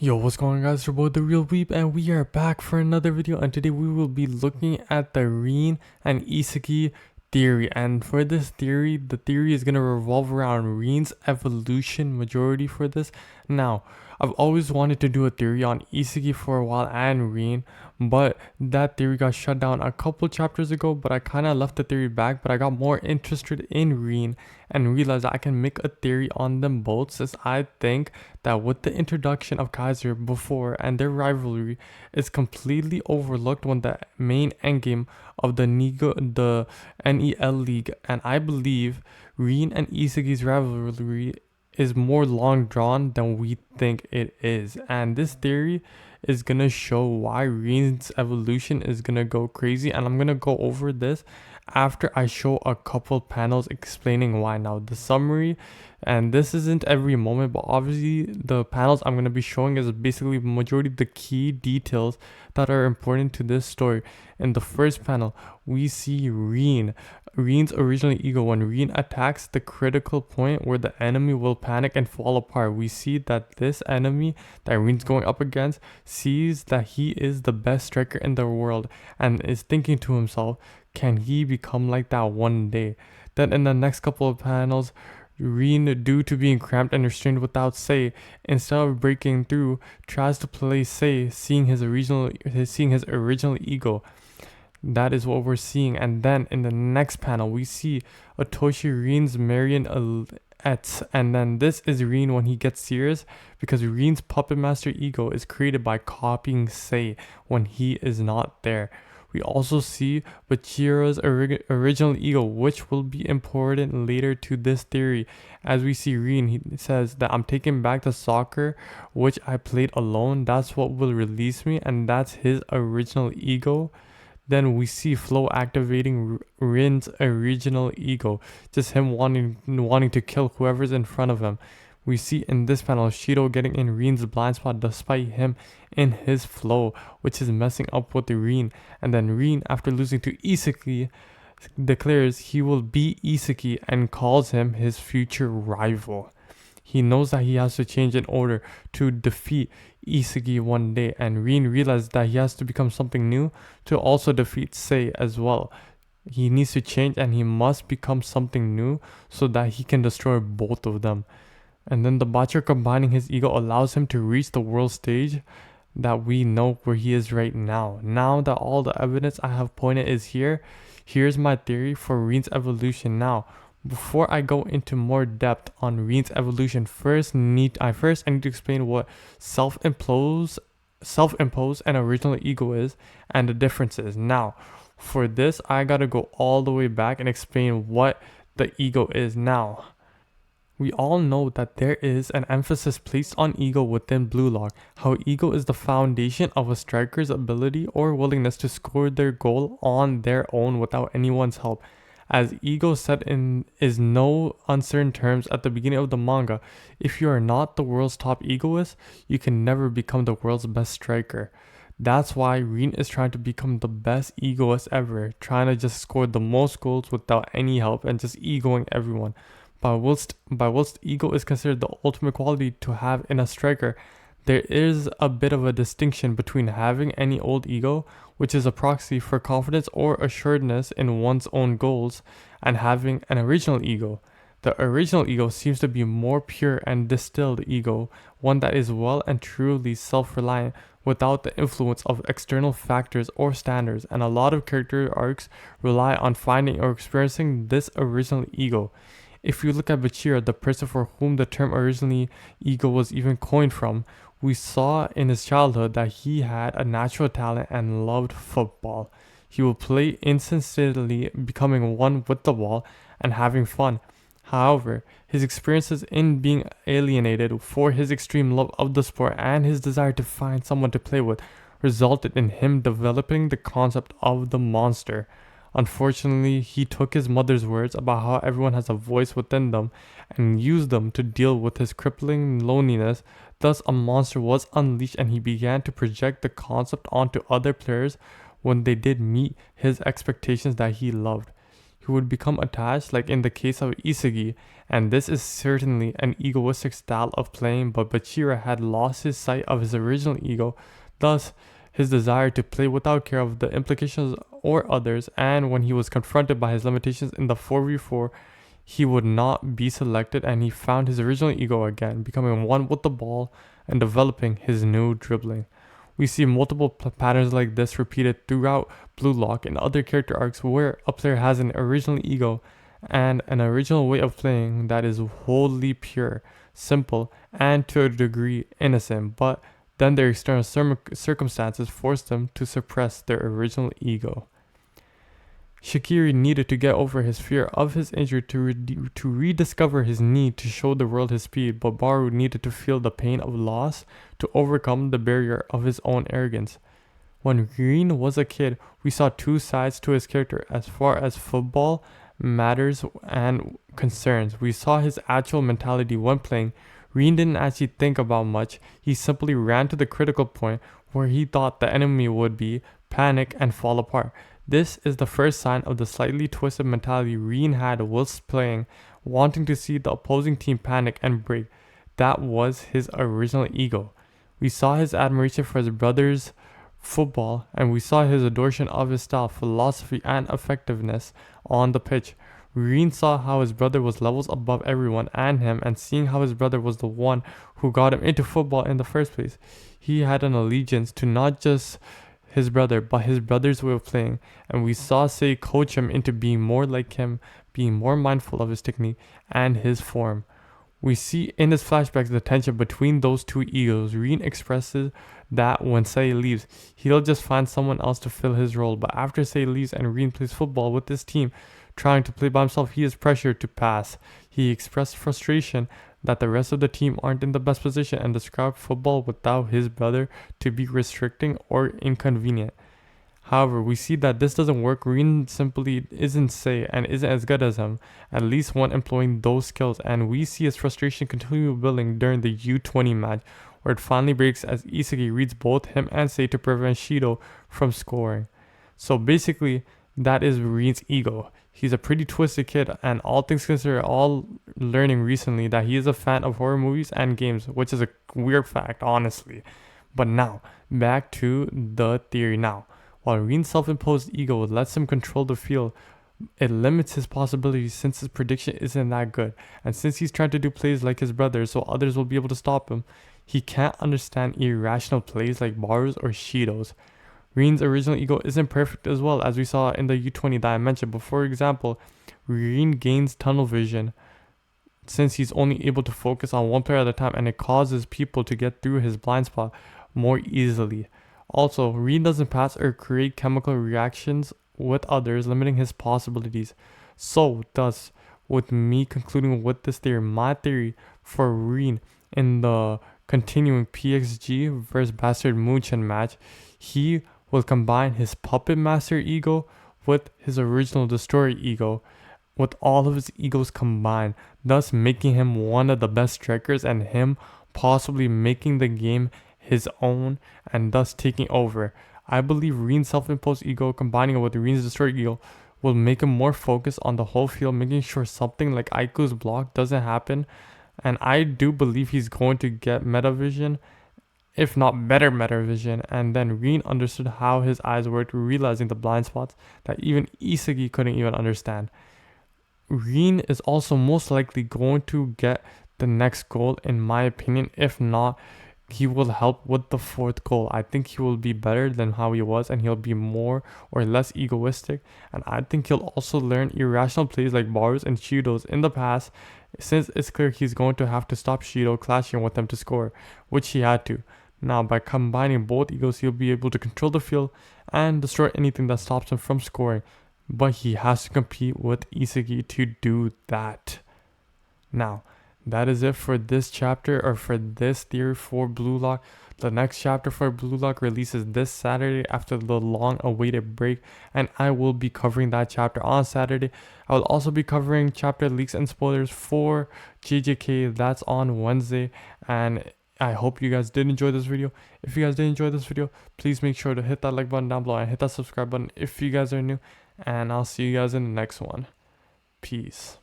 Yo, what's going on, guys? It's your boy The Real Weep, and we are back for another video. And today we will be looking at the Rin and Isagi theory. And for this theory, the theory is going to revolve around Rin's evolution majority for this. Now, I've always wanted to do a theory on Isagi for a while and Rin, but that theory got shut down a couple chapters ago. But I kind of left the theory back, but I got more interested in Rin and realized I can make a theory on them both, since I think that with the introduction of Kaiser before and their rivalry is completely overlooked when the main endgame of the NEL League, and I believe Rin and Isagi's rivalry is more long drawn than we think it is. And this theory is gonna show why Rin's evolution is gonna go crazy, and I'm gonna go over this after I show a couple panels explaining why. Now, the summary, and this isn't every moment, but obviously the panels I'm going to be showing is basically majority of the key details that are important to this story. In the first panel, we see Rin's original ego. When Rin attacks the critical point where the enemy will panic and fall apart, we see that this enemy that Rin's going up against sees that he is the best striker in the world and is thinking to himself, can he become like that one day? Then in the next couple of panels, Rin, due to being cramped and restrained without Sei, instead of breaking through, tries to play Sei, seeing his original ego. That is what we're seeing. And then in the next panel, we see Otoshi Rin's marionette, and then this is Rin when he gets serious, because Rin's puppet master ego is created by copying Sei when he is not there. We also see Bachira's original ego, which will be important later to this theory. As we see Rin, he says that I'm taking back the soccer which I played alone. That's what will release me, and that's his original ego. Then we see Flo activating Rin's original ego, just him wanting to kill whoever's in front of him. We see in this panel Shiro getting in Rin's blind spot despite him in his flow, which is messing up with the Rin. And then Rin, after losing to Isagi, declares he will beat Isagi and calls him his future rival. He knows that he has to change in order to defeat Isagi one day, and Rin realizes that he has to become something new to also defeat Sei as well. He needs to change and he must become something new so that he can destroy both of them. And then the Butcher combining his ego allows him to reach the world stage that we know where he is right now. Now that all the evidence I have pointed is here, here's my theory for Rin's evolution. Now, before I go into more depth on Rin's evolution, I need to explain what self-imposed and original ego is and the differences. Now, for this, I gotta go all the way back and explain what the ego is. Now, we all know that there is an emphasis placed on ego within Blue Lock, how ego is the foundation of a striker's ability or willingness to score their goal on their own without anyone's help. As ego said in is no uncertain terms at the beginning of the manga, if you are not the world's top egoist, you can never become the world's best striker. That's why Rin is trying to become the best egoist ever, trying to just score the most goals without any help and just egoing everyone. But whilst ego is considered the ultimate quality to have in a striker, there is a bit of a distinction between having any old ego, which is a proxy for confidence or assuredness in one's own goals, and having an original ego. The original ego seems to be more pure and distilled ego, one that is well and truly self-reliant without the influence of external factors or standards, and a lot of character arcs rely on finding or experiencing this original ego. If you look at Bachira, the person for whom the term originally ego was even coined from, we saw in his childhood that he had a natural talent and loved football. He would play incessantly, becoming one with the ball and having fun. However, his experiences in being alienated for his extreme love of the sport and his desire to find someone to play with resulted in him developing the concept of the monster. Unfortunately, he took his mother's words about how everyone has a voice within them and used them to deal with his crippling loneliness. Thus, a monster was unleashed and he began to project the concept onto other players when they did meet his expectations that he loved. he would become attached, like in the case of Isagi, and this is certainly an egoistic style of playing, but Bachira had lost his sight of his original ego, thus his desire to play without care of the implications or others, and when he was confronted by his limitations in the 4v4, he would not be selected and he found his original ego again, becoming one with the ball and developing his new dribbling. We see multiple patterns like this repeated throughout Blue Lock and other character arcs where a player has an original ego and an original way of playing that is wholly pure, simple, and to a degree innocent, but then their external circumstances force them to suppress their original ego. Shikiri needed to get over his fear of his injury to rediscover his need to show the world his speed, but Baru needed to feel the pain of loss to overcome the barrier of his own arrogance. When Green was a kid, we saw two sides to his character as far as football matters and concerns. We saw his actual mentality when playing. Green didn't actually think about much, he simply ran to the critical point where he thought the enemy would be, panic, and fall apart. This is the first sign of the slightly twisted mentality Reen had whilst playing, wanting to see the opposing team panic and break. That was his original ego. We saw his admiration for his brother's football, and we saw his adoration of his style, philosophy, and effectiveness on the pitch. Reen saw how his brother was levels above everyone and him, and seeing how his brother was the one who got him into football in the first place. He had an allegiance to not just his brother, but his brother's way of playing, and we saw Sei coach him into being more like him, being more mindful of his technique and his form. We see in his flashbacks the tension between those two egos. Reen expresses that when Sei leaves, he'll just find someone else to fill his role, but after Sei leaves and Reen plays football with his team, trying to play by himself, he is pressured to pass. He expressed frustration that the rest of the team aren't in the best position and described football without his brother to be restricting or inconvenient. However, we see that this doesn't work. Reen simply isn't Sei and isn't as good as him, at least when employing those skills, and we see his frustration continue building during the U20 match, where it finally breaks as Isagi reads both him and Sei to prevent Shido from scoring. So basically, that is Reen's ego. He's a pretty twisted kid, and all things considered, all learning recently that he is a fan of horror movies and games, which is a weird fact, honestly. But now, back to the theory now. While Reen's self-imposed ego lets him control the field, it limits his possibilities since his prediction isn't that good, and since he's trying to do plays like his brother so others will be able to stop him, he can't understand irrational plays like Baru's or Shido's. Reen's original ego isn't perfect as well, as we saw in the U20 that I mentioned, but for example, Reen gains tunnel vision since he's only able to focus on one player at a time, and it causes people to get through his blind spot more easily. Also, Reen doesn't pass or create chemical reactions with others, limiting his possibilities. So, thus, with me concluding with this theory, my theory for Reen in the continuing PXG versus Bastard Moonchin match, he will combine his puppet master ego with his original destroyer ego, with all of his egos combined, thus making him one of the best strikers and him possibly making the game his own and thus taking over. I believe Reen's self-imposed ego combining it with Reen's destroyer ego will make him more focused on the whole field, making sure something like Aiku's block doesn't happen, and I do believe he's going to get meta vision, if not better meta vision, and then Reen understood how his eyes worked, realizing the blind spots that even Isagi couldn't even understand. Reen is also most likely going to get the next goal in my opinion. If not, he will help with the fourth goal. I think he will be better than how he was, and he'll be more or less egoistic, and I think he'll also learn irrational plays like Baru's and Shido's in the past, since it's clear he's going to have to stop Shido clashing with them to score, which he had to. Now, by combining both egos, he'll be able to control the field and destroy anything that stops him from scoring. But he has to compete with Isagi to do that. Now, that is it for this chapter, or for this theory for Blue Lock. The next chapter for Blue Lock releases this Saturday after the long awaited break, and I will be covering that chapter on Saturday. I will also be covering chapter leaks and spoilers for JJK. That's on Wednesday, and I hope you guys did enjoy this video. If you guys did enjoy this video, please make sure to hit that like button down below and hit that subscribe button if you guys are new. and I'll see you guys in the next one. Peace.